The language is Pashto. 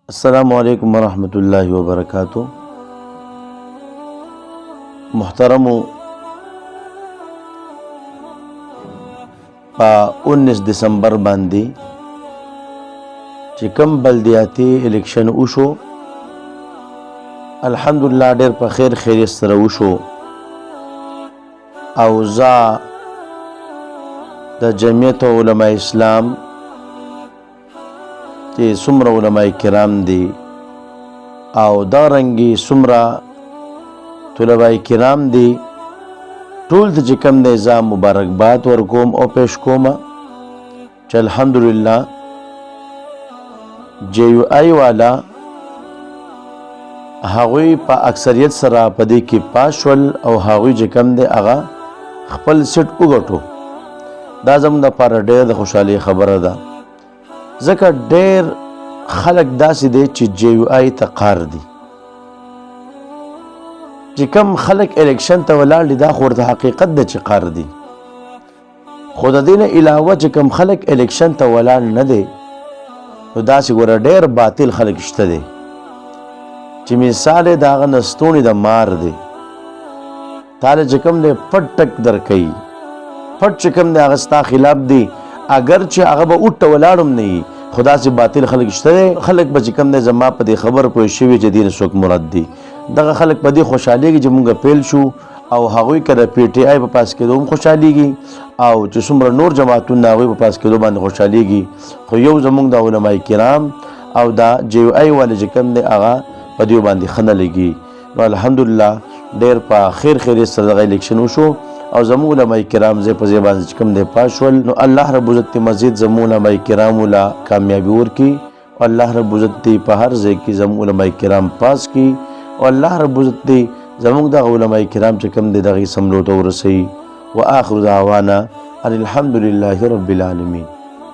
السلام علیکم ورحمۃ اللہ وبرکاتہ. محترمو، په 19 دسمبر باندې چې کوم بلدیاتي الیکشن وشو، الحمدلله ډېر په خیر سره وشو. اوضاع د جمعیت علماء اسلام چې څومره علماء کرام دي او دا رنګي څومره طلباء کرام دي، ټول ته چې کوم دی زه مبارکباد ورکوم او پیش کوم چې الحمدلله JUI والا هغوی په اکثریت سره په دې کې پاس شول او هغوی چې کوم دی هغه خپل سیټ وګټو. دا زموږ دپاره ډېر د خوشحالۍ خبره ده، ځکه ډېر خلک داسې دی چې JUI ته قار دي. چې کم خلک الیکشن ته ولاړ دي دا خو ورته حقیقت ده چې قار دي، خو د دې نه علاوه چې کم خلک الیکشن ته ولاړ نه دی نو داسې ګوره ډېر باطل خلک شته دی چې مثال یې د هغه نه ستونی د مار دی، تاله چې کوم دی پټ ټک درکوي، پټ چې کوم دی هغه ستا خلاف دی، اگر چې هغه به اوټ ته ولاړ هم نه وي خو داسې باطل خلک شته دی. خلک به چې کوم دی زما په دې خبر پوه شوي چې دې نه څوک مراد دي. دغه خلک په دې خوشحالېږي چې مونږ پیل شو او هغوی که د PTI په پاس کېدو هم خوشحالېږي او چې څومره نور جماعتونه هغوی په پاس کېدو باندې خوشحالېږي، خو یو زمونږ د علماء کرام او دا JUI والے چې کوم دی هغه په دې باندې ښه نه لګي. نو الحمدلله ډېر په خیر سره دغه الیکشن وشو او زموږ علماء کرام ځای په ځای باندې چې کوم دی پاس شول. نو الله رب عزت مزید زموږ علماء کرامو له کامیابي ورکړي او الله رب عزت په هر ځای کې زموږ علماء کرام پاس کړي او الله رب عزت زموږ دغه علماء کرام چې کوم دی دغې سملو ته ورسوي. وآخر دعوانا ان الحمد لله رب العالمین.